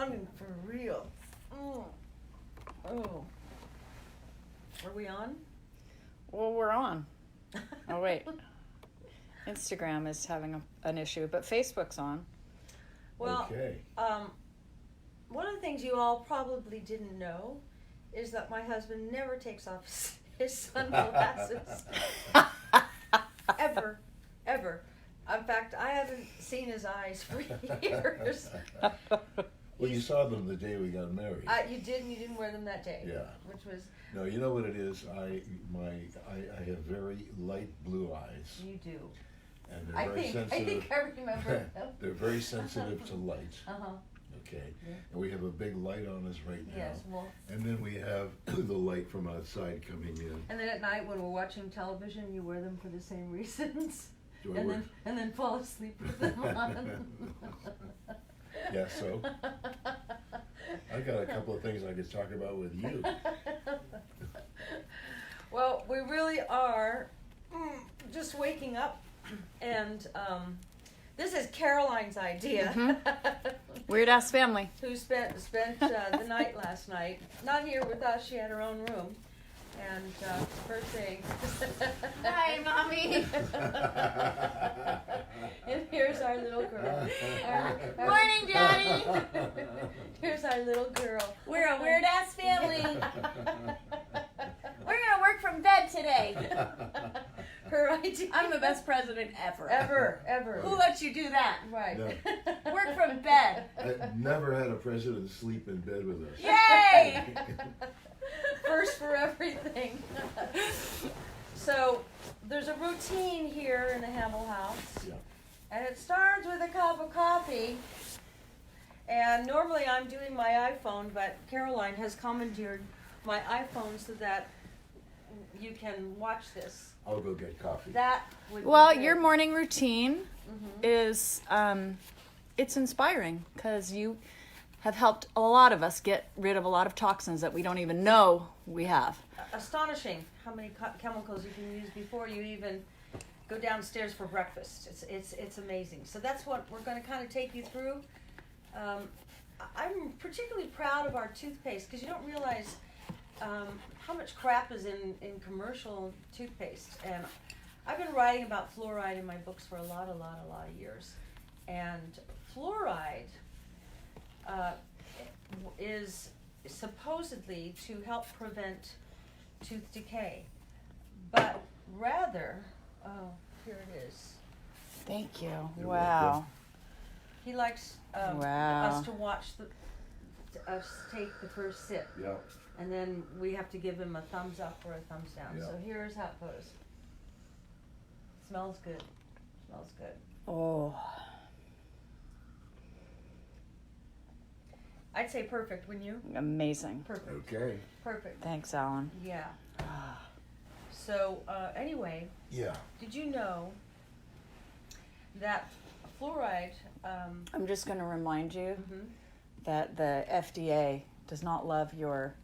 pounding for real. Oh. Are we on? Well, we're on. Oh, wait. Instagram is having an issue, but Facebook's on. Well, okay. One of the things you all probably didn't know is that my husband never takes off his sunglasses. Ever. In fact, I haven't seen his eyes for years. Well, you saw them the day we got married. You didn't wear them that day. Yeah. Which was... No, you know what it is? I have very light blue eyes. You do. And they're very sensitive. I think I remember them. They're very sensitive to light. Uh-huh. Okay. Yeah. And we have a big light on us right now. Yes, well... And then we have the light from outside coming in. And then at night when we're watching television, you wear them for the same reasons. Do I wear... And then fall asleep with them on. Yeah, so I got a couple of things I could talk about with you. Well, we really are just waking up, and this is Caroline's idea. Mm-hmm. Weird ass family. Who spent the night last night? Not here with us. She had her own room. And first thing. Hi, Mommy. And here's our little girl. Morning, Daddy. Here's our little girl. We're a weird ass family. We're gonna work from bed today. Her idea. I'm the best president ever. Ever. Who lets you do that? Right. No. Work from bed. I've never had a president sleep in bed with us. Yay! First for everything. So there's a routine here in the Hamill house. Yeah. And it starts with a cup of coffee. And normally I'm doing my iPhone, but Caroline has commandeered my iPhone so that you can watch this. I'll go get coffee. That would Well, be good. your morning routine is, it's inspiring because you have helped a lot of us get rid of a lot of toxins that we don't even know we have. Astonishing how many chemicals you can use before you even go downstairs for breakfast. It's amazing. So that's what we're going to kind of take you through. I'm particularly proud of our toothpaste because you don't realize how much crap is in commercial toothpaste. And I've been writing about fluoride in my books for a lot of years. And fluoride is supposedly to help prevent tooth decay, but rather, here it is. Thank you. You're Wow. He likes Wow. us to watch us take the first sip, Yeah. and then we have to give him a thumbs up or a thumbs down. Yeah. So here's how it goes. Smells good. Smells good. Oh. I'd say perfect, wouldn't you? Amazing. Perfect. Okay. Perfect. Thanks, Alan. Yeah. So anyway, Yeah. did you know that fluoride? I'm just going to remind you Mhm. that the FDA does not love your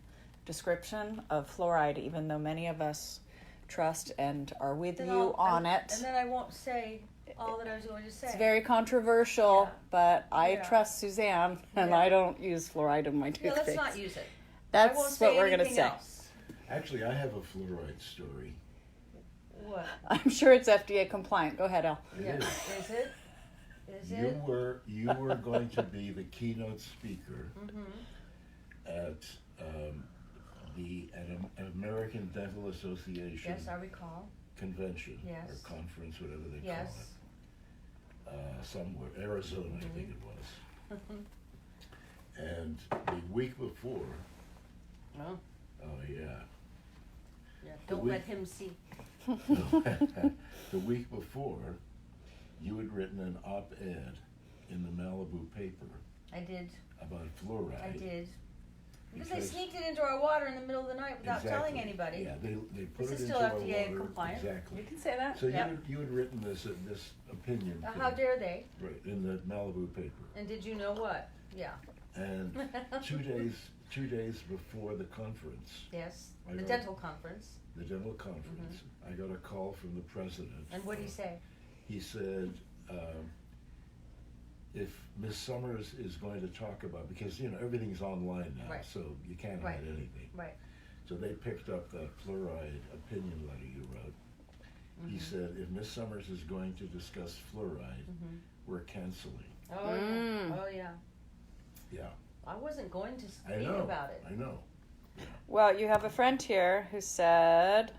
description of fluoride, even though many of us trust and are with Then you on and it. then I won't say all that I was going to say. It's very controversial, Yeah. but I Yeah. trust Suzanne, and Yeah. I don't use fluoride in my Yeah, toothpaste. let's not use it. That's I won't what say we're going to anything say. else. Actually, I have a fluoride story. What? I'm sure it's FDA compliant. Go ahead, Al. It Yeah. is. Is it? Is You it? were going to be the keynote speaker Mm-hmm. at the American Dental Association Yes, I recall. convention Yes. or conference, whatever they Yes. call it. Somewhere, Arizona, I think it was. And the week before, Oh. oh yeah, Yeah. Don't week- let him see. the week before, you had written an op-ed in the Malibu paper I did. about fluoride. I did. Because they sneaked it into our water in the middle of the night without telling anybody. Yeah, they put This it is into still our FDA water. compliant. Exactly. You can say that. So Yep. you had written this opinion. How dare they? Right, in the Malibu paper. And did you know what? Yeah. And 2 days before the conference, Yes. I The know. dental conference. the dental conference, I got a call from the president. And what did he say? He said, if Miss Summers is going to talk about, because everything's online now, Right. so you can't Right. hide anything. Right. So they picked up that fluoride opinion letter you wrote. He said, if Miss Summers is going to discuss fluoride, we're canceling. Oh yeah. Oh yeah. Yeah, I wasn't going to I speak know. about it. I know. Well, you have a friend here who said,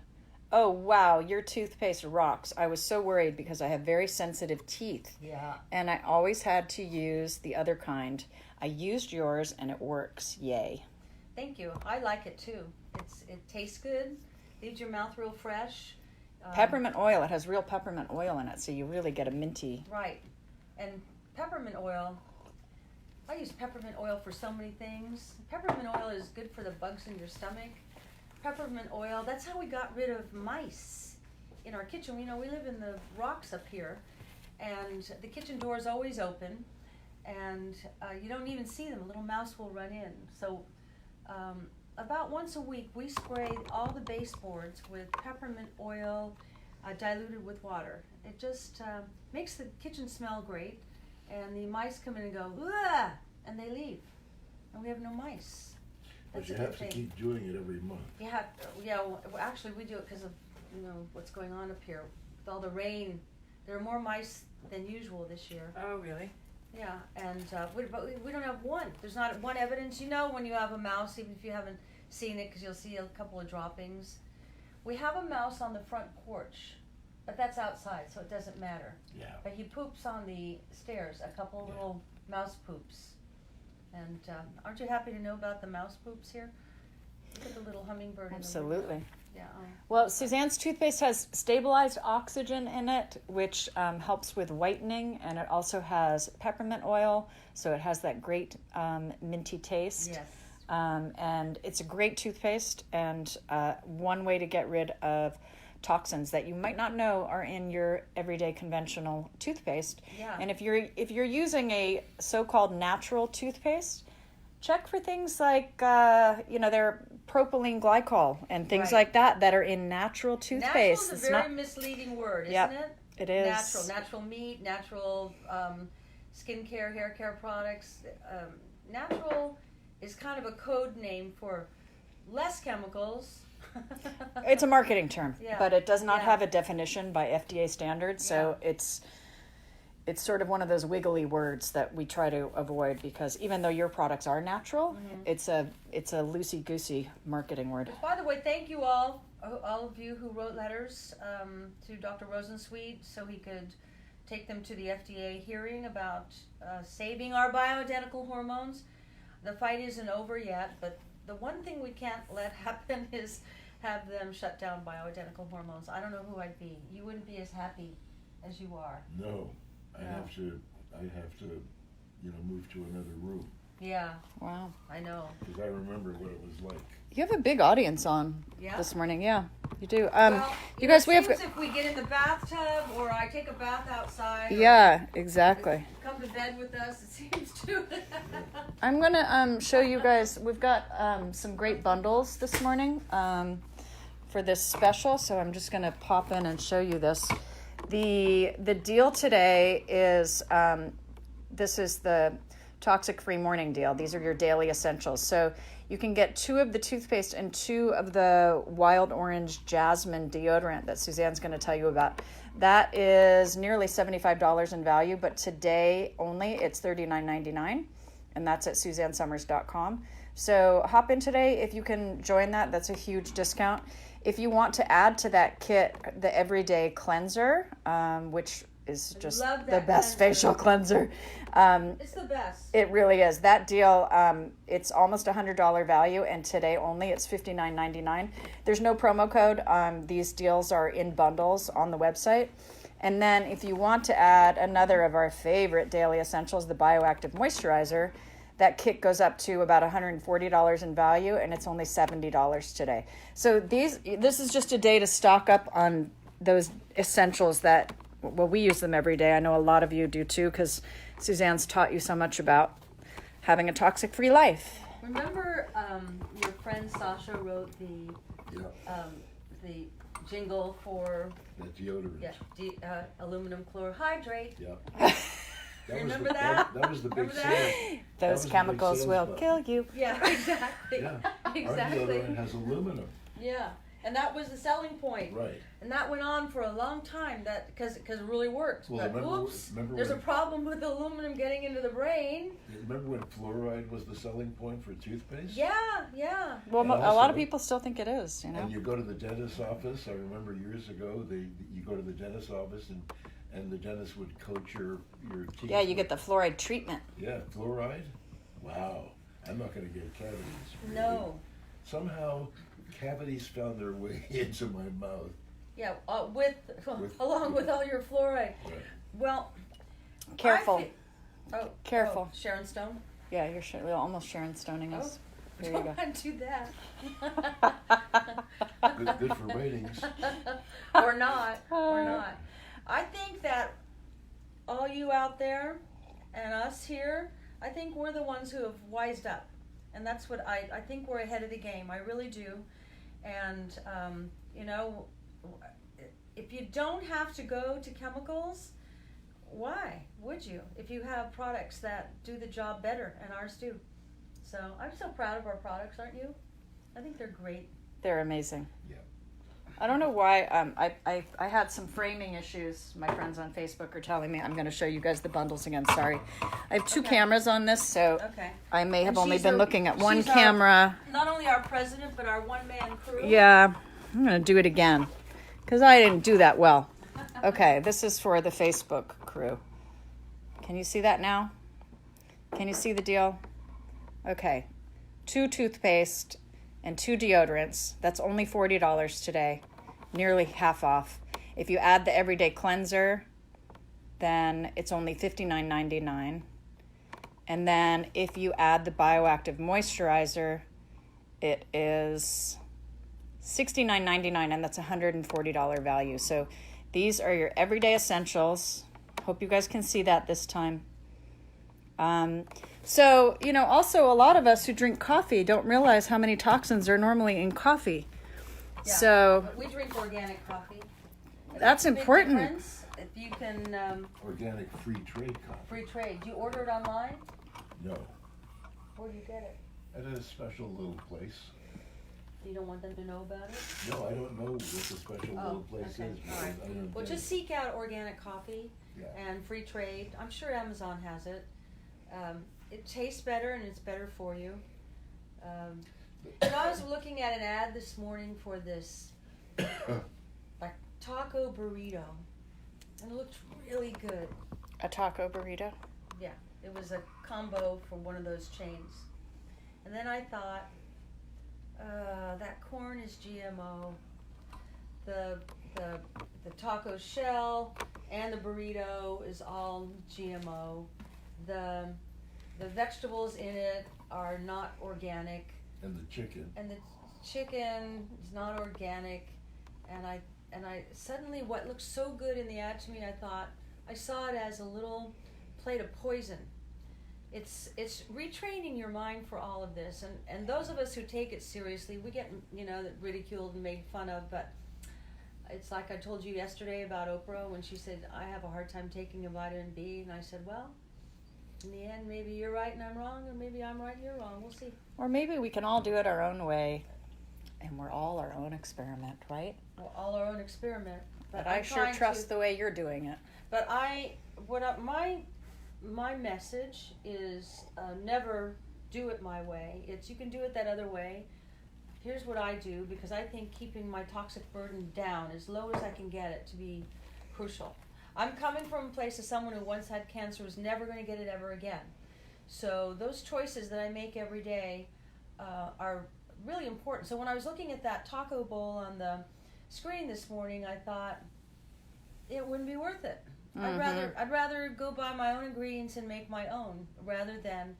"Oh wow, your toothpaste rocks. I was so worried because I have very sensitive teeth, Yeah. and I always had to use the other kind. I used yours, and it works. Yay!" Thank you. I like it too. It tastes good. Leaves your mouth real fresh. Peppermint oil. It has real peppermint oil in it, so you really get a minty. Right. And peppermint oil. I use peppermint oil for so many things. Peppermint oil is good for the bugs in your stomach. Peppermint oil, that's how we got rid of mice in our kitchen. We live in the rocks up here, and the kitchen door is always open, and you don't even see them. A little mouse will run in. So about once a week, we spray all the baseboards with peppermint oil diluted with water. It just makes the kitchen smell great, and the mice come in and go, "Ugh," and they leave, and we have no mice. But That's you a good have to thing. keep doing it every month. Well, actually, we do it because of what's going on up here with all the rain. There are more mice than usual this year. Oh, really? Yeah, and but we don't have one. There's not one evidence. When you have a mouse, even if you haven't seen it, because you'll see a couple of droppings. We have a mouse on the front porch, but that's outside, so it doesn't matter. Yeah. But he poops on the stairs, a couple of little mouse poops. And aren't you happy to know about the mouse poops here? Look at the little hummingbird in the Absolutely. window. Yeah. Well, Suzanne's toothpaste has stabilized oxygen in it, which helps with whitening, and it also has peppermint oil, so it has that great minty taste. Yes. And it's a great toothpaste, and one way to get rid of toxins that you might not know are in your everyday conventional toothpaste. Yeah. And if you're using a so-called natural toothpaste, check for things like their propylene glycol and things Right. like that are in natural toothpaste. Natural is a very misleading word, isn't Yep, it? it is. Natural meat, natural skincare, hair care products. Natural is kind of a code name for less chemicals. It's a marketing term, Yeah. but it does not Yeah. have a definition by FDA standards, so it's sort of one of those wiggly words that we try to avoid, because even though your products are natural, it's a loosey-goosey marketing word. By the way, thank you all of you who wrote letters to Dr. Rosensweet so he could take them to the FDA hearing about saving our bioidentical hormones. The fight isn't over yet, but the one thing we can't let happen is have them shut down bioidentical hormones. I don't know who I'd be. You wouldn't be as happy as you are. No, I No. have to, move to another room, Yeah, Wow. I know. because I remember what it was like. You have a big audience on Yeah. this morning. Yeah, you do. Well, you guys, we have. it seems if we get in the bathtub or I take a bath outside. or Yeah, exactly. Come to bed with us. It seems to. I'm gonna show you guys. We've got some great bundles this morning for this special, so I'm just gonna pop in and show you this. The deal today is this is the toxic-free morning deal. These are your daily essentials. So you can get 2 of the toothpaste and 2 of the wild orange jasmine deodorant that Suzanne's going to tell you about. That is nearly $75 in value, but today only it's $39.99, and that's at SuzanneSummers.com. So hop in today if you can join that. That's a huge discount. If you want to add to that kit the Everyday Cleanser, which is just love the that best cleanser. facial cleanser. It's the best. It really is. That deal, it's almost $100 value, and today only it's $59.99. There's no promo code. These deals are in bundles on the website. And then if you want to add another of our favorite daily essentials, the Bioactive Moisturizer, that kit goes up to about $140 in value, and it's only $70 today. So this is just a day to stock up on those essentials that, well, we use them every day. I know a lot of you do too, because Suzanne's taught you so much about having a toxic-free life. Remember, your friend Sasha wrote the jingle for That deodorant. aluminum chlorohydrate. Yeah. That was Remember the, that? That was the big Remember that? sales. That was Those the big chemicals sales will button. kill you. Yeah, exactly. Yeah. Our Exactly. deodorant has aluminum. Yeah, and that was the selling point. Right. And that went on for a long time. That because it really works. Well, but remember- oops, remember there's when- a problem with aluminum getting into the brain. Remember when fluoride was the selling point for toothpaste? Yeah, yeah. Well, And a lot also- of people still think it is, you know. And you go to the dentist's office. I remember years ago, you go to the dentist's office and the dentist would coat your teeth. Yeah, you get the fluoride treatment. Yeah, fluoride. Wow, I'm not going to get cavities. Really. No. Somehow, cavities found their way into my mouth. Yeah, along with all your fluoride. Right. Well, Careful. Oh, Careful. Sharon Stone. Yeah, you're almost Sharon Stoning us. There you Don't go. want to do that. Good for ratings. Or not. Or not. I think that all you out there and us here, I think we're the ones who have wised up. And that's what I think we're ahead of the game. I really do. And, you know, if you don't have to go to chemicals, why would you? If you have products that do the job better, and ours do. So I'm so proud of our products, aren't you? I think they're great. They're amazing. Yeah. I don't know why. I had some framing issues. My friends on Facebook are telling me. I'm going to show you guys the bundles again. Sorry. I have two Okay. cameras on this, so Okay. I may have And only she's been our- looking at one she's our- camera. Not only our president, but our one-man crew. Yeah, I'm going to do it again because I didn't do that well. Okay, this is for the Facebook crew. Can you see that now? Can you see the deal? Okay, 2 toothpaste and 2 deodorants. That's only $40 today, nearly half off. If you add the everyday cleanser, then it's only $59.99. And then if you add the bioactive moisturizer, it is $69.99, and that's a $140 value. So these are your everyday essentials. Hope you guys can see that this time. So, you know, also a lot of us who drink coffee don't realize how many toxins are normally in coffee. Yeah. So But we drink organic coffee. that's Big important. difference. If you can Organic free trade coffee. free trade, do you order it online? No. Where do you get it? At a special little place. You don't want them to know about it? No, I don't know what the special little place okay. is. All right. because I don't Well, get just it. seek out organic coffee Yeah. and free trade. I'm sure Amazon has it. It tastes better and it's better for you. So I was looking at an ad this morning for this like taco burrito, and it looked really good. A taco burrito. Yeah, it was a combo from one of those chains. And then I thought, that corn is GMO. The taco shell and the burrito is all GMO. The vegetables in it are not organic, And the chicken. and the chicken is not organic. And I suddenly, what looked so good in the ad to me, I thought I saw it as a little plate of poison. It's retraining your mind for all of this, and those of us who take it seriously, we get ridiculed and made fun of. But it's like I told you yesterday about Oprah when she said I have a hard time taking a vitamin B, and I said, well, in the end, maybe you're right and I'm wrong, or maybe I'm right and you're wrong. We'll see. Or maybe we can all do it our own way, and we're all our own experiment, right? We're all our own experiment. But I I'm sure trying trust the way you're doing it. But my message is never do it my way. It's you can do it that other way. Here's what I do, because I think keeping my toxic burden down as low as I can get it to be crucial. I'm coming from a place of someone who once had cancer, was never going to get it ever again. So those choices that I make every day are really important. So when I was looking at that taco bowl on the screen this morning, I thought it wouldn't be worth it. Mm-hmm. I'd rather go buy my own ingredients and make my own rather than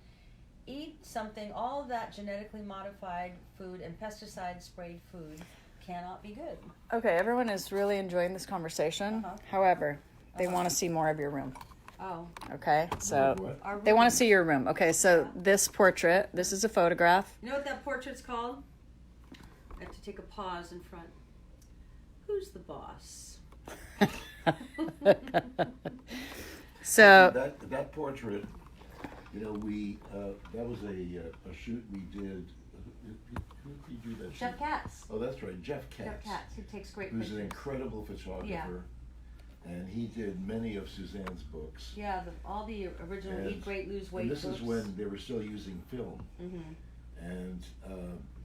eat something. All of that genetically modified food and pesticide sprayed food cannot be good. Okay, everyone is really enjoying this conversation. Uh-huh. However, they want to see more of your room. Oh, Okay, so What? our they want room. to see your room. Okay, so this portrait, this is a photograph. You know what that portrait's called? I have to take a pause in front. Who's the boss? So that portrait, you know, we that was a shoot we did. Who did you do that shoot? Jeff Katz. Oh, that's right, Jeff Katz. Jeff Katz, he takes great Who's pictures. an incredible photographer, and he did many of Suzanne's books. Yeah, all the original Eat Great, Lose Weight And this books. is when they were still using film. Mm-hmm. And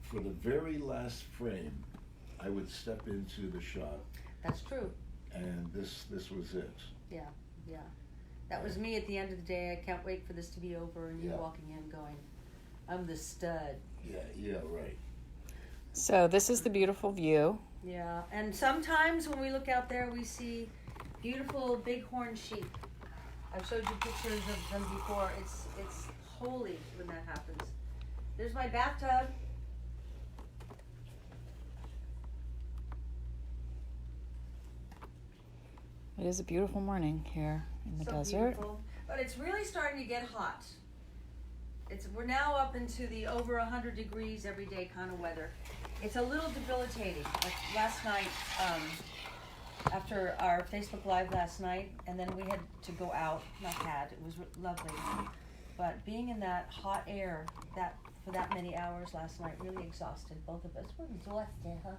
for the very last frame, I would step into the shot, That's true. and this was it. Yeah, yeah. That was me at the end of the day. I can't wait for this to be over, and you Yeah. walking in going, I'm the stud. Yeah, right. So this is the beautiful view. Yeah, and sometimes when we look out there, we see beautiful bighorn sheep. I've showed you pictures of them before. It's holy when that happens. There's my bathtub. It is a beautiful morning here in the So desert. beautiful. But it's really starting to get hot. We're now up into the over 100 degrees every day kind of weather. It's a little debilitating. Like last night, after our Facebook Live last night, and then we had to go out. It was lovely. But being in that hot air for that many hours last night really exhausted both of us. We're exhausted, huh?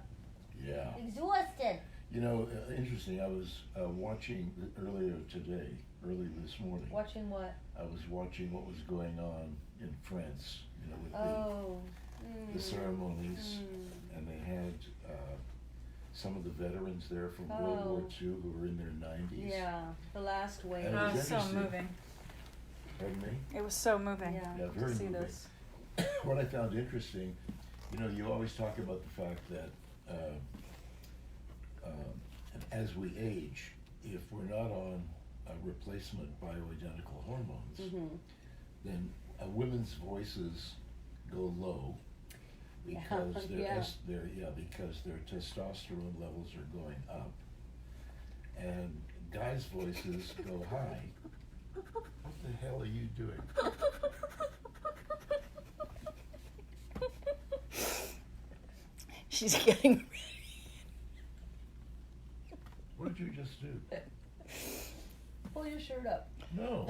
Yeah. Exhausted. You know, interesting. I was watching early this morning. Watching what? I was watching what was going on in France. You know, with the ceremonies, and they had some of the veterans there from World War II who were in their 90s. Yeah, the last wave. And it was so interesting. moving. Pardon me? It was so moving. Yeah. Very to see moving. this. What I found interesting, you know, you always talk about the fact that as we age, if we're not on replacement bioidentical hormones, then women's voices go low because because their testosterone levels are going up, and guys' voices go high. What the hell are you doing? She's getting ready. What did you just do? Pull your shirt up. No.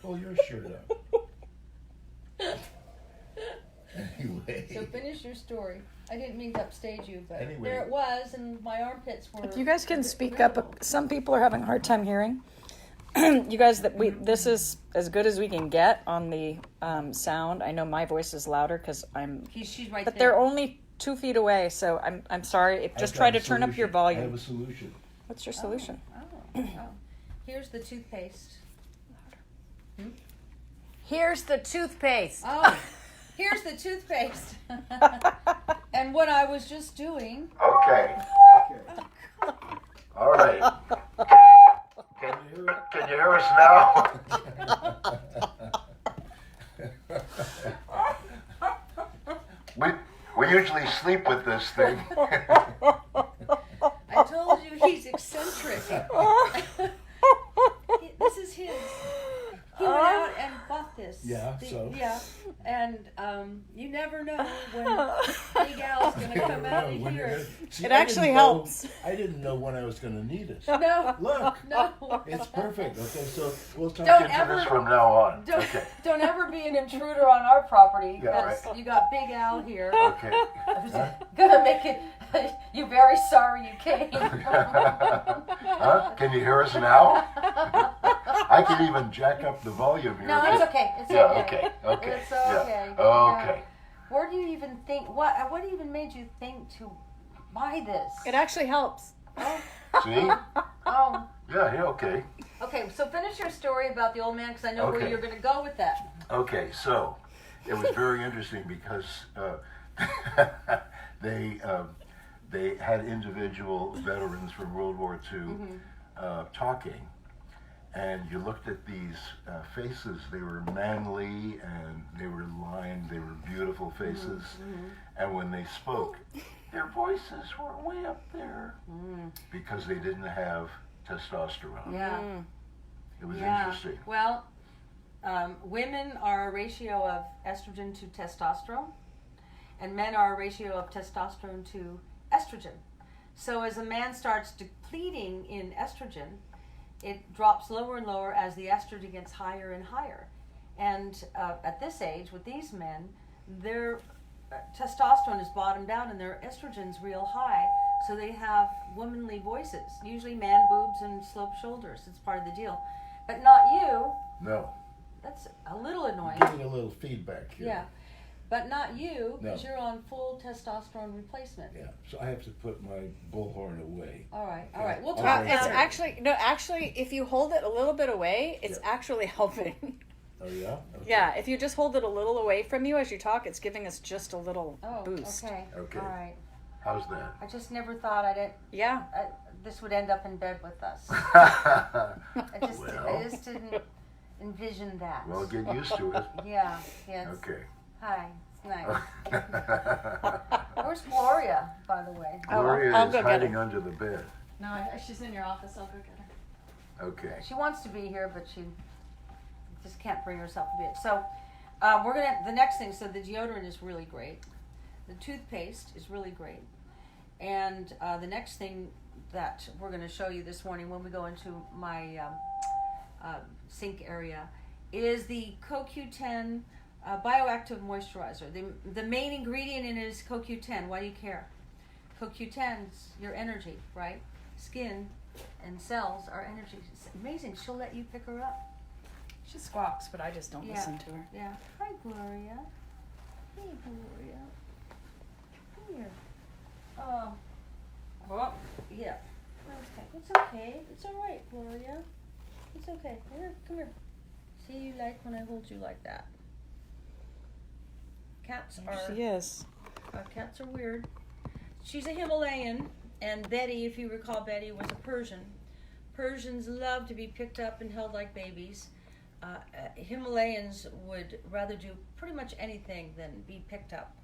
Pull your shirt up. Anyway. So finish your story. I didn't mean to upstage you, but Anyway. there it was, and my armpits were. If you guys can speak up, some people are having a hard time hearing. You guys, this is as good as we can get on the sound. I know my voice is louder because She's right but there. they're only 2 feet away, so I'm sorry. Just I've try got to a turn up your solution. volume. I have a solution. What's your solution? Oh. Here's the toothpaste. Here's the toothpaste. Oh, here's the toothpaste. And what I was just doing. Okay. All right. Can you hear us now? we usually sleep with this thing. I told you he's eccentric. This is his. He went out and bought this. Yeah, Yeah, and you never know when Big Al's going to come out of here. It actually helps. I didn't know when I was going to need it. No. Look. No. It's perfect. Okay, so we'll talk Don't into ever- this from now on. Don't ever be an intruder on our property. Yeah, because right. You got Big Al here. Okay. Gonna make it. You're very sorry you came. Huh? Can you hear us now? I can even jack up the volume here. No, it's okay. It's Yeah, okay. okay. It's okay. Yeah. Okay. Where do you even think? What even made you think to buy this? It actually helps. Oh. See? Oh. Yeah, okay. Okay. So finish your story about the old man, because I know where Okay. you're going to go with that. Okay, so it was very interesting because they had individual veterans from World War II talking, and you looked at these faces. They were manly and they were lined. They were beautiful faces, and when they spoke, their voices were way up there because they didn't have testosterone. Yeah. It was Yeah. interesting. Well, women are a ratio of estrogen to testosterone, and men are a ratio of testosterone to estrogen. So as a man starts depleting in estrogen, it drops lower and lower as the estrogen gets higher and higher. And at this age, with these men, their testosterone is bottomed out and their estrogen's real high, so they have womanly voices, usually man boobs and sloped shoulders. It's part of the deal. But not you. No. That's a little annoying. Giving a little feedback here. Yeah. But not you, because No. you're on full testosterone replacement. Yeah. So I have to put my bullhorn away. All right, all right. We'll Okay. talk It's about it. Actually, if you hold it a little bit away, it's actually helping. Oh yeah. Okay. Yeah, if you just hold it a little away from you as you talk, it's giving us just a little Oh, boost. okay. Okay. All right. How's that? I just never thought Yeah. this would end up in bed with us. I just didn't envision that. Well, get used to it. Yeah. Yes. Okay. Hi. It's nice. Where's Gloria, by the way? Gloria I'll is go get hiding her. under the bed. No, she's in your office. I'll go get her. Okay. She wants to be here, but she just can't bring herself to be it. So the next thing, so the deodorant is really great. The toothpaste is really great. And the next thing that we're going to show you this morning when we go into my sink area is the CoQ10 bioactive moisturizer. The main ingredient in it is CoQ10. Why do you care? CoQ10's your energy, right? Skin and cells are energy. It's amazing. She'll let you pick her up. She squawks, but I just don't Yeah. listen to her. Yeah. Hi, Gloria. Hey, Gloria. Come here. Oh. Well, yeah. Okay. It's okay. It's all right, Gloria. It's okay. Here, come here. See, you like when I hold you like that. Cats She are weird. She's a Himalayan, and Betty, if you recall, Betty was a Persian. Persians love to be picked up and held like babies. Himalayans would rather do pretty much anything than be picked up.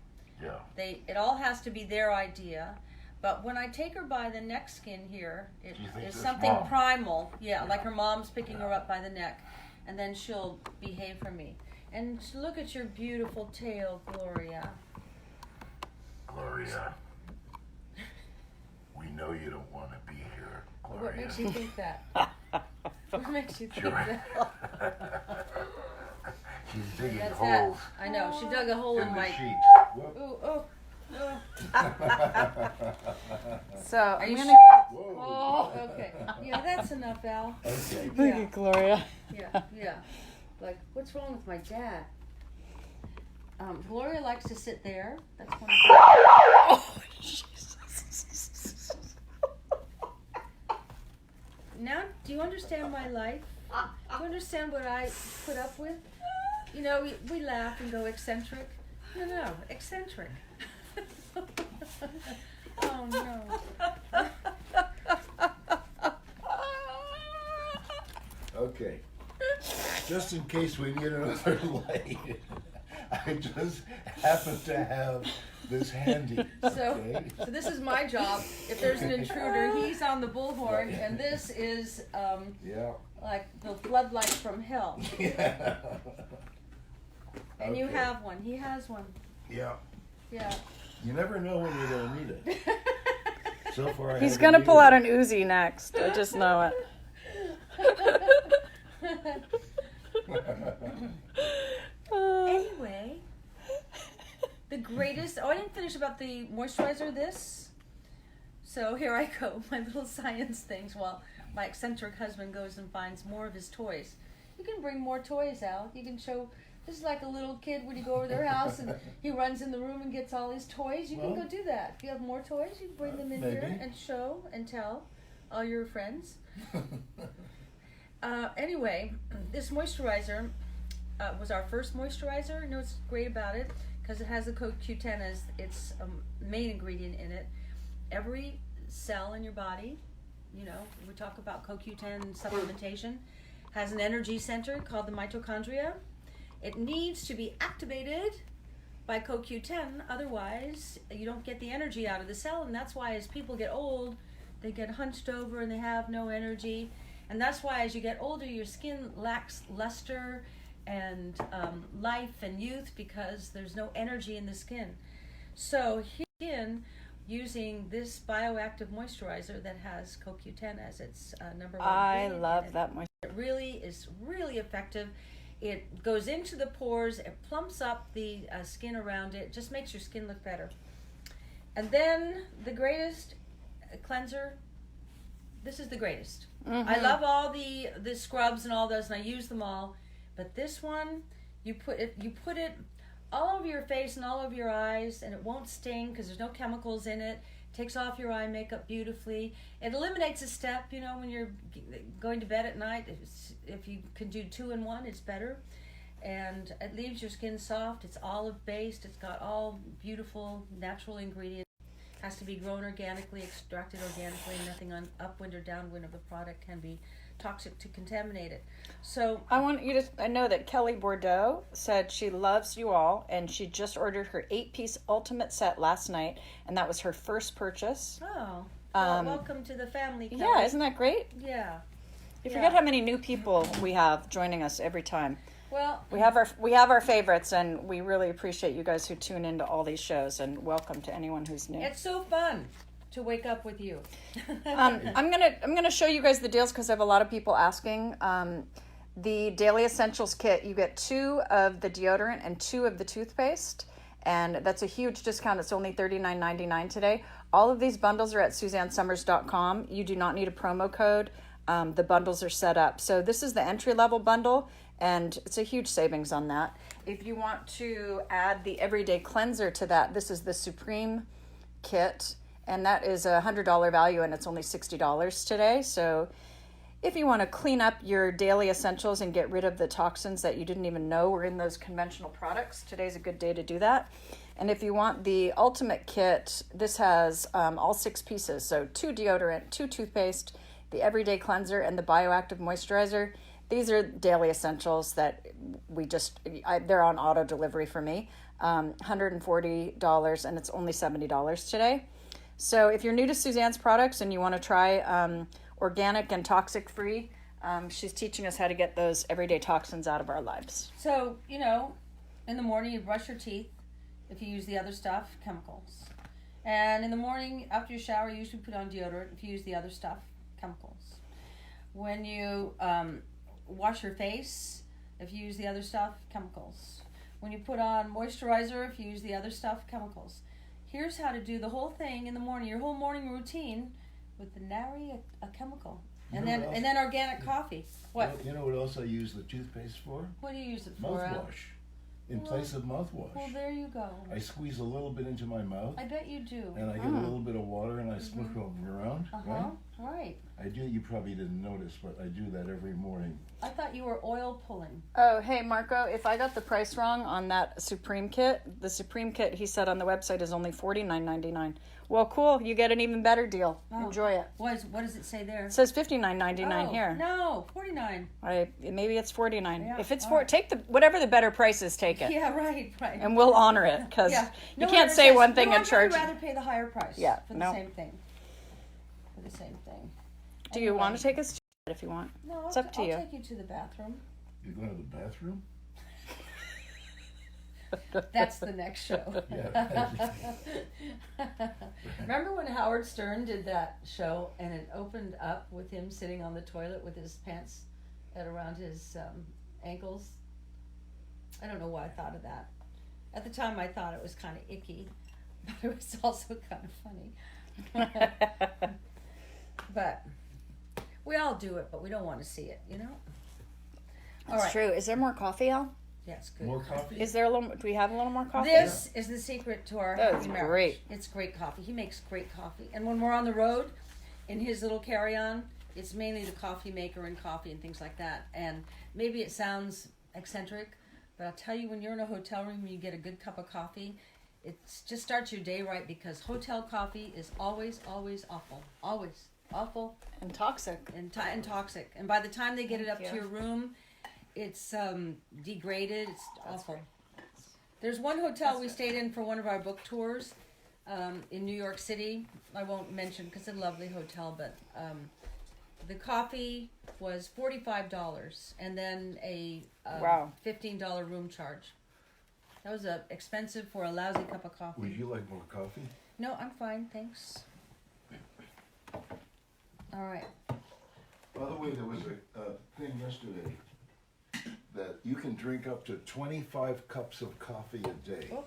Yeah. It all has to be their idea. But when I take her by the neck skin here, it Do you think is that's something mom? primal. Yeah, like her mom's picking her up by the neck, and then she'll behave for me. And look at your beautiful tail, Gloria. Gloria. We know you don't want to be here, Gloria. What makes you think that? What makes you think Sure. that? She's digging That's holes that. I know. She dug a hole in in the my. sheets. Whoop. Ooh, oh. So Are I'm you gonna sure? Whoa. Oh, okay. Yeah, that's enough, Al. Okay. look Yeah. at Gloria. Yeah. Like, what's wrong with my dad? Gloria likes to sit there. That's one of the... Oh, Jesus. Now, do you understand my life? Do you understand what I put up with? You know, we laugh and go eccentric. No, eccentric. Oh, no. Okay. Just in case we need another light, I just happen to have this handy. So Okay? this is my job. If there's an intruder, he's on the bullhorn, and this is Yeah. like the floodlights from hell. Yeah. And you Okay. have one. He has one. Yeah. Yeah. You never know when you're gonna need it. So far, I He's haven't gonna pull needed out it. an Uzi next. I just know it. Anyway, the greatest. Oh, I didn't finish about the moisturizer. This. So here I go, my little science things. While my eccentric husband goes and finds more of his toys. You can bring more toys out. You can show. This is like a little kid when you go over their house and he runs in the room and gets all his toys. You can Well, go do that. If you have more toys, you can bring them in maybe. here and show and tell all your friends. Anyway, this moisturizer was our first moisturizer. You know what's great about it? Because it has the CoQ10 as its main ingredient in it. Every cell in your body, you know, we talk about CoQ10 supplementation, has an energy center called the mitochondria. It needs to be activated by CoQ10, otherwise you don't get the energy out of the cell, and that's why as people get old, they get hunched over and they have no energy. And that's why as you get older, your skin lacks luster and life and youth because there's no energy in the skin. So here, using this bioactive moisturizer that has CoQ10 as its number one I ingredient love in it. that moisturizer. It really is really effective. It goes into the pores, it plumps up the skin around it, just makes your skin look better. And then the greatest cleanser, this is the greatest. I love all the scrubs and all those, and I use them all. But this one, you put it all over your face and all over your eyes, and it won't sting because there's no chemicals in it. Takes off your eye makeup beautifully. It eliminates a step, when you're going to bed at night. If you can do 2 in 1, it's better. And it leaves your skin soft. It's olive based. It's got all beautiful natural ingredients. Has to be grown organically, extracted organically. Nothing on upwind or downwind of the product can be toxic to contaminate it. So I want you to I know that Kelly Bordeaux said she loves you all, and she just ordered her 8-piece ultimate set last night, and that was her first purchase. well, welcome to the family, Kelly. Yeah, isn't that great? Yeah. You forget how many new people we have joining us every time. Well, We have our favorites, and we really appreciate you guys who tune into all these shows, and welcome to anyone who's new. it's so fun to wake up with you. I'm gonna show you guys the deals because I have a lot of people asking. The Daily Essentials kit, you get 2 of the deodorant and 2 of the toothpaste, and that's a huge discount. It's only $39.99 today. All of these bundles are at SuzanneSummers.com. You do not need a promo code. The bundles are set up. So this is the entry-level bundle, and it's a huge savings on that. If you want to add the Everyday Cleanser to that, this is the Supreme kit, and that is a $100 value, and it's only $60 today. So if you want to clean up your daily essentials and get rid of the toxins that you didn't even know were in those conventional products, today's a good day to do that. And if you want the ultimate kit, this has all 6 pieces. So 2 deodorant, 2 toothpaste, the Everyday Cleanser, and the Bioactive Moisturizer. These are daily essentials that they're on auto delivery for me. $140, and it's only $70 today. So if you're new to Suzanne's products and you want to try organic and toxic free, she's teaching us how to get those everyday toxins out of our lives. So, in the morning you brush your teeth. If you use the other stuff, chemicals. And in the morning after you shower, you usually put on deodorant. If you use the other stuff, chemicals. When you wash your face, if you use the other stuff, chemicals. When you put on moisturizer, if you use the other stuff, chemicals. Here's how to do the whole thing in the morning, your whole morning routine with the nary a chemical. And then organic coffee. What? You know what else I use the toothpaste for? What do you use it for? Mouthwash. In place of mouthwash. Well, there you go. I squeeze a little bit into my mouth. I bet you do. And I get a little bit of water and I smush it around, right? Right. I do, you probably didn't notice, but I do that every morning. I thought you were oil pulling. Oh, hey, Marco, if I got the price wrong on that Supreme kit, the Supreme kit, he said on the website, is only $49.99. Well, cool. You get an even better deal. Oh. Enjoy it. What does it say there? It says $59.99 here. No, $49. Maybe it's $49. Yeah, If it's right. whatever the better price is, take it. Yeah, right. And we'll honor it because Yeah. you No can't one say says, one thing no, and charge. I'd rather pay the higher price. Yeah, For no. the same thing. For the same thing. Do you want to take us to it if you want? No, It's up to you. I'll take you to the bathroom. You're going to the bathroom? That's the next show. Yeah. Remember when Howard Stern did that show and it opened up with him sitting on the toilet with his pants at around his ankles? I don't know why I thought of that. At the time I thought it was kind of icky, but it was also kind of funny. But we all do it, but we don't want to see it, All That's right. true. Is there more coffee, Al? Yeah, it's good. More coffee? Is there do we have a little more coffee? This is the secret to our That happy is marriage. great. It's great coffee. He makes great coffee. And when we're on the road, in his little carry-on, it's mainly the coffee maker and coffee and things like that. And maybe it sounds eccentric, but I'll tell you, when you're in a hotel room and you get a good cup of coffee, it just starts your day right, because hotel coffee is always, always awful. Always awful And toxic. and toxic. And by the time they get it up Thank to you. your room, it's degraded. It's awful. There's one hotel we stayed in for one of our book tours in New York City. I won't mention because it's a lovely hotel, but the coffee was $45 and then a Wow. $15 room charge. That was expensive for a lousy cup of coffee. Would you like more coffee? No, I'm fine, thanks. All right. By the way, there was a thing yesterday that you can drink up to 25 cups of coffee a day. Oh.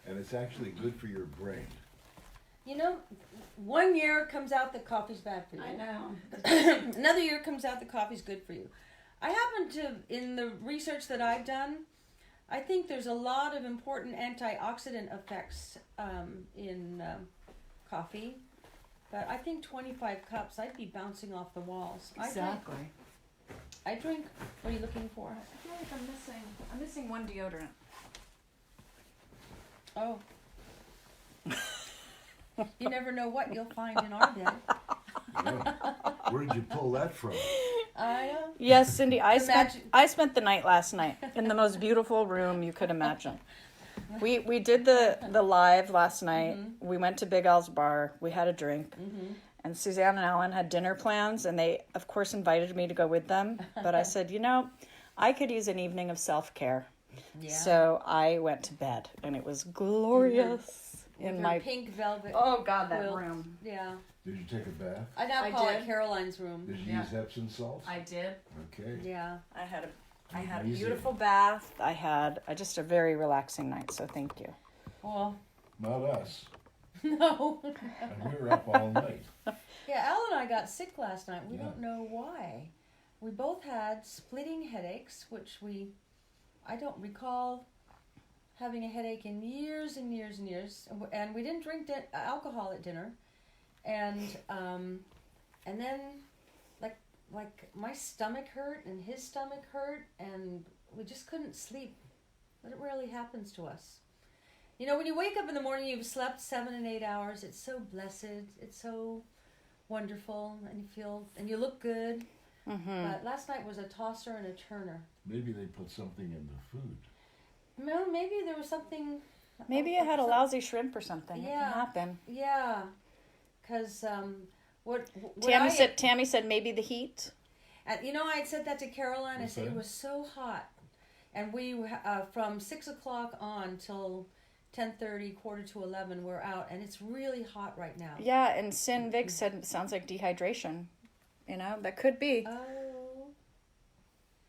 And it's actually good for your brain. You know, 1 year comes out that coffee's bad for you. I know. Another year comes out that coffee's good for you. I happen to, in the research that I've done, I think there's a lot of important antioxidant effects in coffee. But I think 25 cups, I'd be bouncing off the walls. Exactly. I drink. What are you looking for? I feel like I'm missing one deodorant. Oh. You never know what you'll find in our bed. Yeah. Where did you pull that from? I know. Yes, Cindy, I Imagine- spent the night last night in the most beautiful room you could imagine. We did the live last night. Mm-hmm. We went to Big Al's bar. We had a drink. Mm-hmm. And Suzanne and Alan had dinner plans, and they, of course, invited me to go with them. But I said, I could use an evening of self-care. Yeah. So I went to bed, and it was glorious in With my her pink velvet. Oh God, that quilt. room. Yeah. Did you take a bath? I now I call did. it Caroline's room. Did you Yeah. use Epsom salts? I did. Okay. Yeah. I had a Amazing. beautiful bath. I had just a very relaxing night. So thank you. Well, Not us. no. And we were up all night. Yeah, Al and I got sick last night. We Yeah. don't know why. We both had splitting headaches, which I don't recall having a headache in years and years and years. And we didn't drink alcohol at dinner. And then like my stomach hurt and his stomach hurt, and we just couldn't sleep. But it rarely happens to us. You know, when you wake up in the morning, you've slept 7 and 8 hours. It's so blessed. It's so wonderful, and you look good. Mm-hmm. But last night was a tosser and a turner. Maybe they put something in the food. No, maybe there was something. Maybe you had a lousy shrimp or something. It Yeah. can happen. Yeah, because what Tammy said maybe the heat. I had said that to Caroline. I What's said it that? was so hot, and we from 6 o'clock on till 10:30, quarter to 11, we're out, and it's really hot right now. Yeah, and Sin Vic said it sounds like dehydration. That could be. Oh.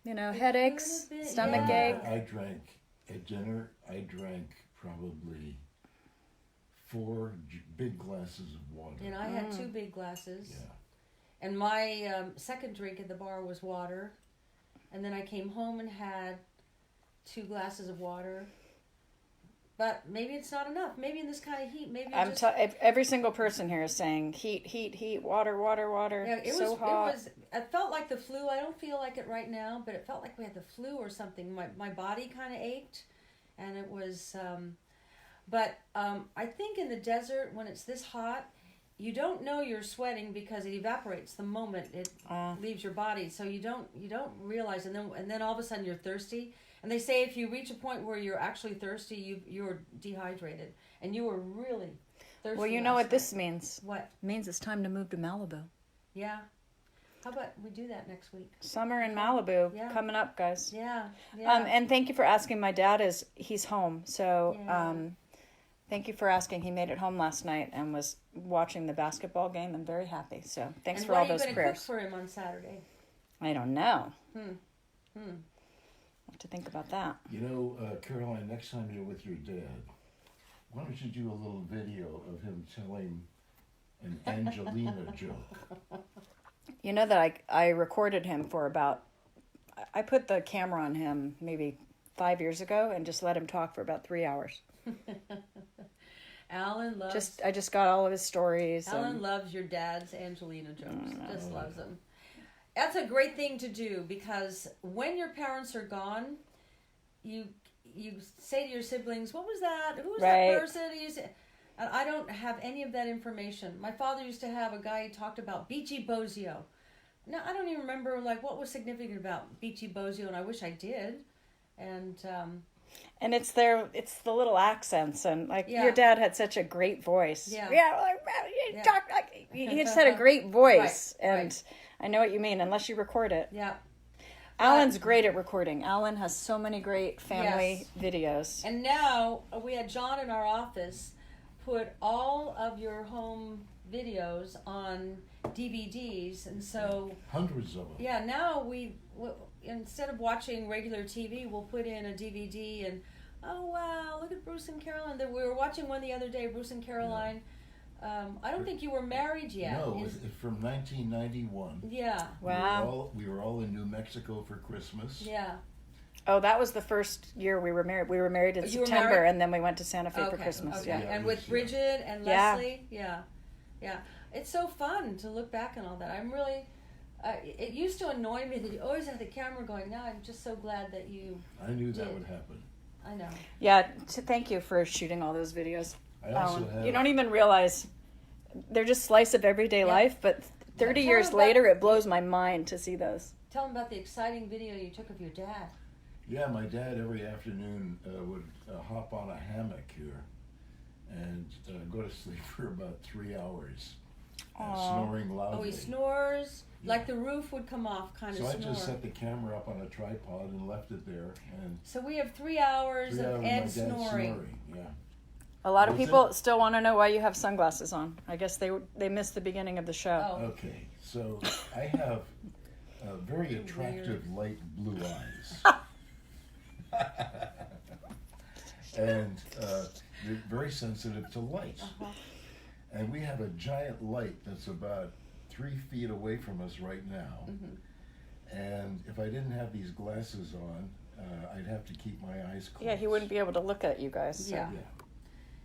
Headaches, could have been, stomach yeah. ache. I drank at dinner. I drank probably 4 big glasses of water. I had 2 big glasses. Yeah. And my second drink at the bar was water. And then I came home and had 2 glasses of water. But maybe it's not enough. Maybe in this kind of heat, maybe Every single person here is saying heat, water. yeah, it so hot. it felt like the flu. I don't feel like it right now, but it felt like we had the flu or something. My body kind of ached, and it was I think in the desert when it's this hot, you don't know you're sweating because it evaporates the moment it leaves your body. So you don't realize, and then all of a sudden you're thirsty. And they say if you reach a point where you're actually thirsty, you're dehydrated, and you were really thirsty. Well, you know last what this means. night. What? It means it's time to move to Malibu. Yeah. How about we do that next week? Summer in Malibu Yeah. coming up, guys. Yeah. Yeah. And thank you for asking. My dad he's home, so Yeah. thank you for asking. He made it home last night and was watching the basketball game. I'm very happy. So thanks and for what all are you those gonna prayers. cook for him on Saturday? I don't know. Hmm. Have to think about that. Caroline, next time you're with your dad, why don't you do a little video of him telling an Angelina joke? You know that I recorded him for I put the camera on him maybe 5 years ago and just let him talk for about 3 hours. Alan loves. I just got all of his stories. Alan loves your dad's Angelina jokes. Just loves them. That's a great thing to do because when your parents are gone, you say to your siblings, "What was that? Who was Right. that person?" And I don't have any of that information. My father used to have a guy who talked about Beachy Bozio. Now I don't even remember what was significant about Beachy Bozio, and I wish I did. And it's the little accents, and Yeah. your dad had such a great voice. Yeah. He talked he just had a great voice, Right, and right. I know what you mean. Unless you record it, yeah. Alan's great at recording. Alan has so many great family videos. And now we had John in our office put all of your home videos on DVDs, and so Hundreds of them. yeah, now instead of watching regular TV, we'll put in a DVD and oh wow, look at Bruce and Caroline. We were watching one the other day, Bruce and Caroline. I don't think you were married yet. No, it's from 1991. Yeah. Wow. We were all in New Mexico for Christmas. Yeah. Oh, that was the first year we were married. We were married in You were September, married? and then we went to Santa Fe for Okay, Christmas. okay. Yeah. And it with was, Bridget and Yeah. Leslie, yeah. It's so fun to look back on all that. I'm really. It used to annoy me that you always had the camera going. Now I'm just so glad that you. I knew that did. would happen. I know. Yeah. Thank you for shooting all those videos. I also have. You don't even realize they're just slice of everyday life, but 30 Tell years them later, about- it blows my mind to see those. Tell them about the exciting video you took of your dad. Yeah, my dad every afternoon would hop on a hammock here and go to sleep for about 3 hours, snoring loudly. Oh, he snores. Yeah. Like the roof would come off, kind So of I snore. just set the camera up on a tripod and left it there, and So we have 3 hours 3 hours of of my Ed dad snoring. Yeah. A lot of What's people that? still want to know why you have sunglasses on. I guess they missed the beginning of the show. Oh. Okay, so I have very attractive light blue eyes. And they're very sensitive to light. And we have a giant light that's about 3 feet away from us right now. And if I didn't have these glasses on, I'd have to keep my eyes closed. Yeah, he wouldn't be able to look at you guys. So. Yeah. Yeah.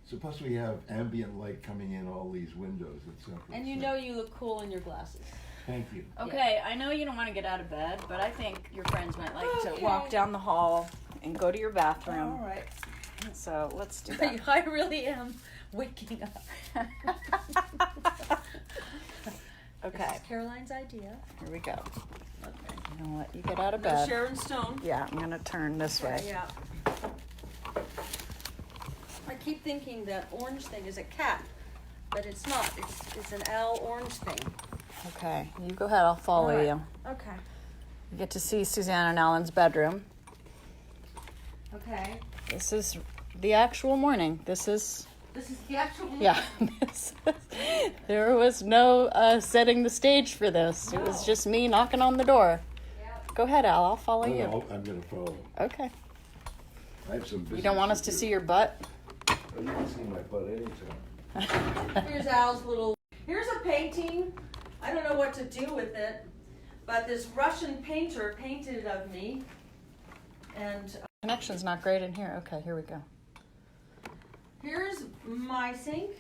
So plus we have ambient light coming in all these windows, etc. And you So, know you look cool in your glasses. Thank you. Okay, I know you don't want to get out of bed, but I think your friends might like Okay. to walk down the hall and go to your bathroom. All right. So let's do that. I really am waking up. Okay, This is Caroline's idea. here we go. Okay. I'm gonna let you get out of No bed. Sharon Stone. Yeah, I'm gonna turn this way. Yeah. I keep thinking that orange thing is a cat, but it's not. It's an owl orange thing. Okay, you go ahead. I'll follow All right. you. Okay. You get to see Suzanne and Alan's bedroom. Okay. This is the actual morning. This is, This is the actual. yeah. There was no setting the stage for this. It was No. just me knocking on the door. Yeah. Go ahead, Al. I'll follow you. No, I'm going to follow. Okay. I have some business. You don't want us to see your butt? Oh, you can see my butt anytime. Here's Al's little. Here's a painting. I don't know what to do with it, but this Russian painter painted it of me, and Connection's not great in here. Okay, here we go. here's my sink,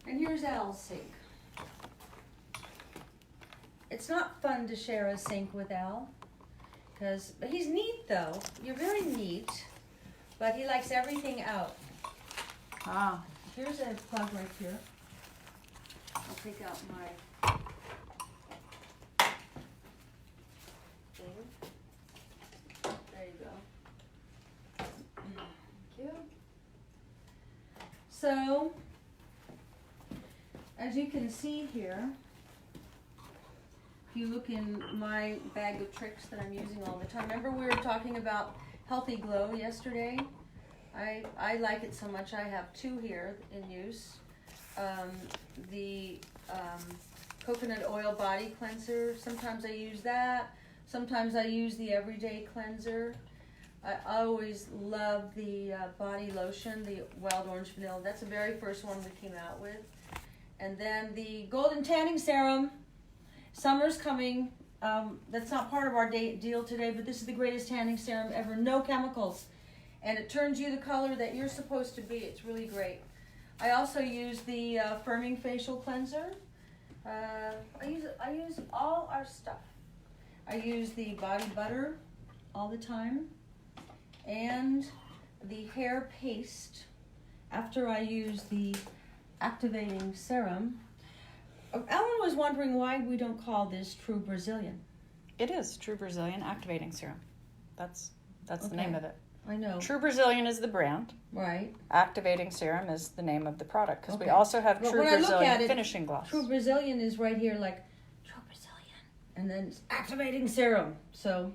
and here's Al's sink. It's not fun to share a sink with Al, but he's neat though. You're very neat, but he likes everything out. Ah. Here's a plug right here. I'll take out my thing. There you go. Thank you. So, as you can see here, if you look in my bag of tricks that I'm using all the time, remember we were talking about Healthy Glow yesterday? I like it so much. I have 2 here in use. The coconut oil body cleanser. Sometimes I use that. Sometimes I use the everyday cleanser. I always love the body lotion, the wild orange vanilla. That's the very first one we came out with. And then the golden tanning serum. Summer's coming. That's not part of our deal today, but this is the greatest tanning serum ever. No chemicals. And it turns you the color that you're supposed to be. It's really great. I also use the firming facial cleanser. I use all our stuff. I use the body butter all the time, and the hair paste after I use the activating serum. Ellen was wondering why we don't call this True Brazilian. It is True Brazilian Activating Serum. That's the Okay. name of it. I know. True Brazilian is the brand. Right. Activating Serum is the name of the product because we Okay. also have But True when I look Brazilian at it, Finishing Gloss. True Brazilian is right here, like True Brazilian, and then it's activating serum. So,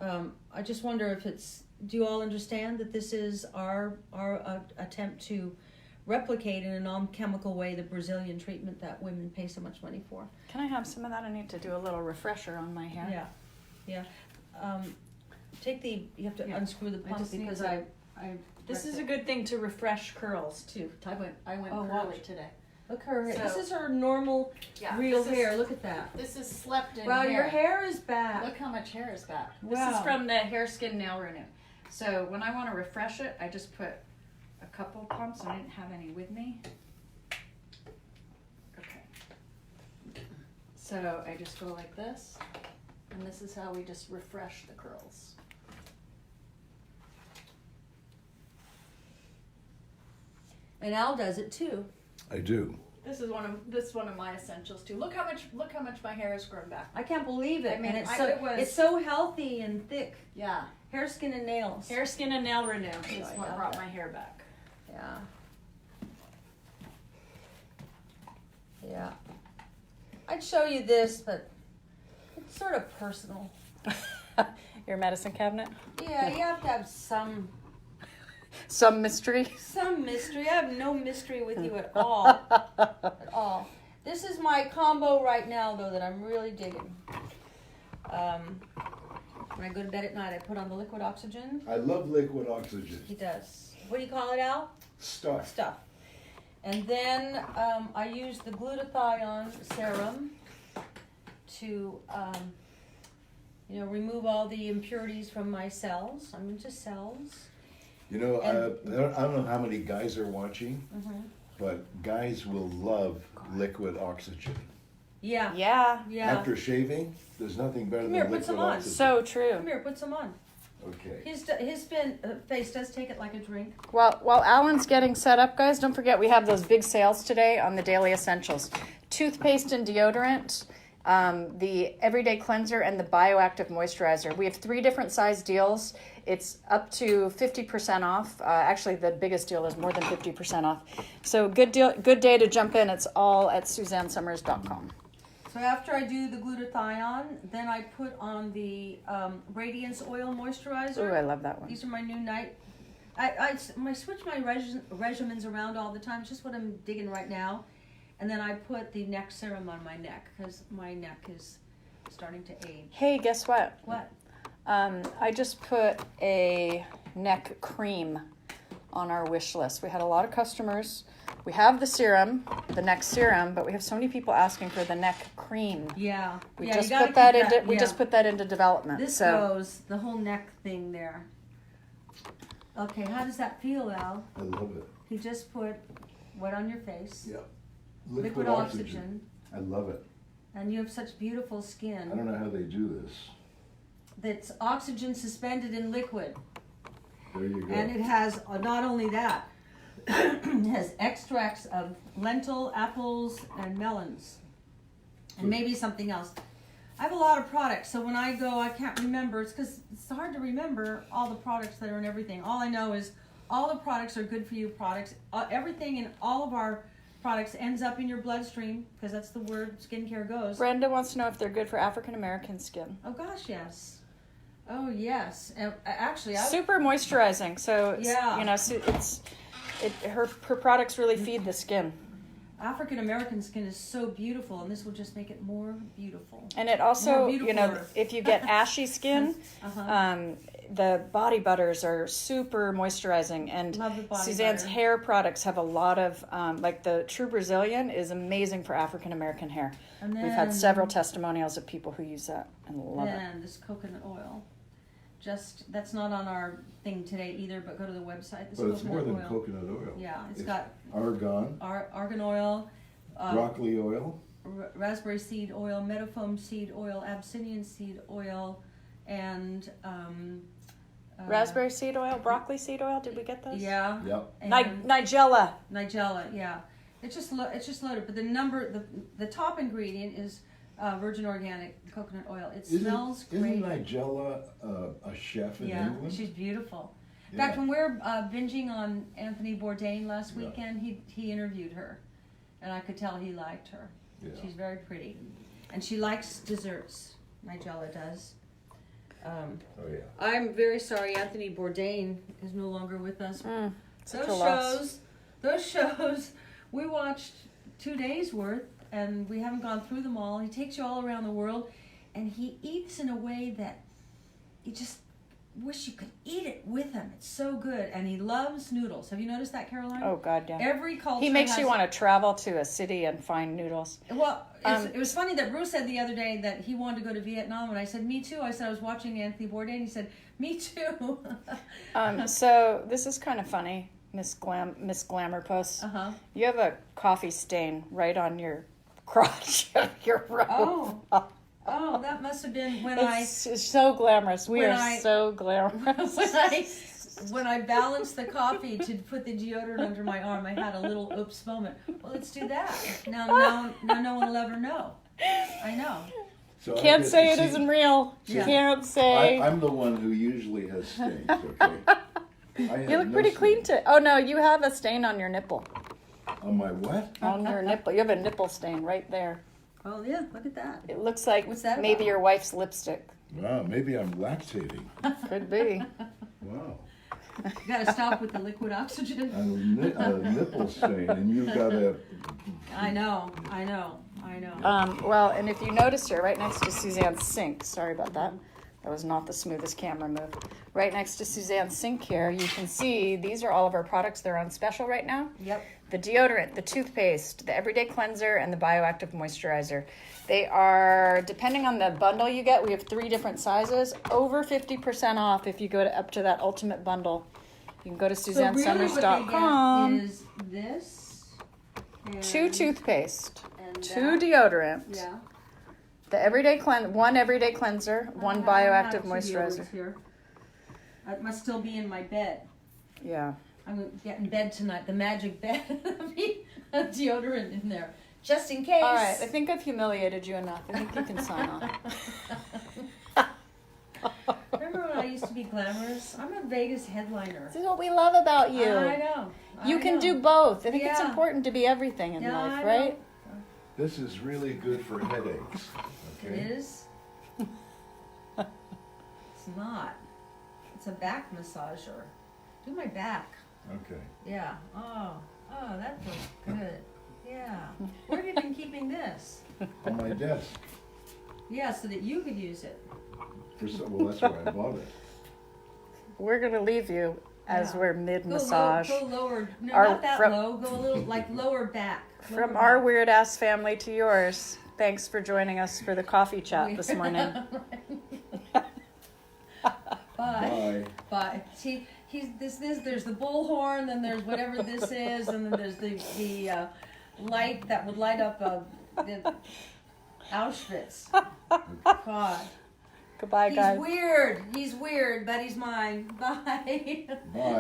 I just wonder if it's. Do you all understand that this is our attempt to replicate in a non-chemical way the Brazilian treatment that women pay so much money for. Can I have some of that? I need to do a little refresher on my hair. Yeah. You have to unscrew the I pump just need because to- I. This is a good thing to refresh curls too. I went Oh, curly watch. today. Look her hair. So- This is her normal, real hair. Look at that. This is slept in Wow, hair. your hair is back. Look how much hair is back. This is Wow. from the Hair Skin Nail Renew. So when I want to refresh it, I just put a couple pumps. I didn't have any with me. Okay. So I just go like this, and this is how we just refresh the curls. And Al does it too. I do. This is one of my essentials too. Look how much my hair has grown back. I can't believe it. I mean, and it it's so healthy and thick. Yeah. Hair, skin, and nails. Hair, Skin, and Nail Renew is I what love brought that. my hair back. Yeah. Yeah. I'd show you this, but it's sort of personal. Your medicine cabinet? Yeah, you have to have some mystery. mystery. I have no mystery with you at all. At all. This is my combo right now, though, that I'm really digging. When I go to bed at night, I put on the liquid oxygen. I love liquid oxygen. He does. What do you call it, Al? Stuff. And then I use the glutathione serum to, remove all the impurities from my cells. I'm into cells. You know, And- I don't know how many guys are watching, Mm-hmm. but guys will love liquid oxygen. Yeah. Yeah. Yeah. After shaving, there's nothing better Come than here, put liquid some on. oxygen. So Come true. here, put some on. Okay. His face does take it like a drink. While Alan's getting set up, guys, don't forget we have those big sales today on the daily essentials. Toothpaste and deodorant, the everyday cleanser, and the bioactive moisturizer. We have 3 different size deals. It's up to 50% off. Actually, the biggest deal is more than 50% off. So good day to jump in. It's all at SuzanneSummers.com. So after I do the glutathione, then I put on the Radiance Oil Moisturizer. Ooh, I love that one. These are my new night. I switch my regimens around all the time. It's just what I'm digging right now. And then I put the neck serum on my neck because my neck is starting to age. Hey, guess what? What? I just put a neck cream on our wish list. We had a lot of customers. We have the serum, the neck serum, but we have so many people asking for the neck cream. Yeah. We yeah, just you gotta put that keep into we yeah. just put that into development. This so goes the whole neck thing there. Okay, how does that feel, Al? I love it. You just put what on your face? Yeah. Liquid oxygen. I love it. And you have such beautiful skin. I don't know how they do this. That's oxygen suspended in liquid. There you go. And it has not only that, it has extracts of lentil, apples, and melons. And maybe something else. I have a lot of products, so when I go, I can't remember. It's because it's hard to remember all the products that are in everything. All I know is all the products are good for you products. Everything in all of our products ends up in your bloodstream, because that's the word skincare goes. Brenda wants to know if they're good for African American skin. Oh gosh, yes. Oh yes. Actually, I Super moisturizing. So it's, Yeah. you know, so her products really feed the skin. African American skin is so beautiful, and this will just make it more beautiful. And it also, More you know, beautifuler. if you get ashy skin, Uh-huh. the body butters are super moisturizing. And Love the body Suzanne's butter. hair products have a lot of, like the True Brazilian is amazing for African American hair. And We've had then- several testimonials of people who use that and love it. And this coconut oil. Just, that's not on our thing today either, but go to the website. This But it's more than oil. coconut oil. Yeah, it's got argan, argan oil, broccoli oil. raspberry seed oil, meadowfoam seed oil, abyssinian seed oil, and Raspberry seed oil, broccoli seed oil, did we get those? Yeah. Yep. And Nigella. Nigella, yeah. It's just loaded, but the top ingredient is virgin organic coconut oil. It smells great. Isn't Nigella a chef in Yeah, England? she's beautiful. In Yeah. fact, when we were binging on Anthony Bourdain last Yeah. weekend, he interviewed her, and I could tell he liked her. Yeah. She's very pretty, and she likes desserts. Nigella does. Oh yeah. I'm very sorry Anthony Bourdain is no longer with us. Such Those a loss. shows those shows, we watched 2 days worth, and we haven't gone through them all. He takes you all around the world, and he eats in a way that you just wish you could eat it with him. It's so good, and he loves noodles. Have you noticed that, Caroline? Oh God, yeah. Every culture. He makes has, you want to travel to a city and find noodles. Well, it was funny that Bruce said the other day that he wanted to go to Vietnam, and I said, me too. I said I was watching Anthony Bourdain, and he said, me too. So this is kind of funny, Miss Glamour Puss. Uh-huh. You have a coffee stain right on your crotch of your robe. Oh, that must have been when It's so glamorous. We when are I- so glamorous. when I balanced the coffee to put the deodorant under my arm, I had a little oops moment. Well, let's do that. Now no one will ever know. I know. So I Can't guess say you it see, isn't real. Yeah. Can't say. I'm the one who usually has stains, okay? I You have look no pretty clean stain. to. Oh no, you have a stain on your nipple. On my what? On your nipple, you have a nipple stain right there. Oh yeah, look at that. It looks like What's that maybe about? your wife's lipstick. Wow, maybe I'm lactating. Could be. Wow. You gotta stop with the liquid oxygen. A nipple stain, and you've got a... I know. Well, and if you notice here, right next to Suzanne's sink, sorry about that. That was not the smoothest camera move. Right next to Suzanne's sink here, you can see these are all of our products. They're on special right now. Yep. The deodorant, the toothpaste, the everyday cleanser, and the bioactive moisturizer. They are, depending on the bundle you get, we have 3 different sizes, over 50% off if you go to up to that ultimate bundle. You can go to So really what they SuzanneSummers.com. get is this. And, 2 toothpaste, and 2 that. deodorant, Yeah. the one everyday cleanser, one I have bioactive 2 moisturizer. deodorants here. That must still be in my bed. Yeah. I'm gonna get in bed tonight. The magic bed. A deodorant in there, just in case. All right, I think I've humiliated you enough. I think you can sign off. Remember when I used to be glamorous? I'm a Vegas headliner. This is what we love about you. I know. You I can know. do both. I think it's Yeah. important to be everything in Yeah, life, I right? know. This is really good for headaches, It okay? is. It's not. It's a back massager. Do my back. Okay. Yeah. Oh, that feels good. Yeah. Where have you been keeping this? On my desk. Yeah, so that you could use it. Well, that's where I bought it. We're going to leave you as Yeah. we're mid-massage. Go lower. No, Our- not that from- low. Go a little like lower back. From Lower our back. weird ass family to yours. Thanks for joining us for the coffee chat this morning. Bye. Bye. Bye. See, there's the bullhorn, then there's whatever this is, and then there's the light that would light up the Auschwitz. God. Goodbye, guys. He's weird, but he's mine. Bye. Bye.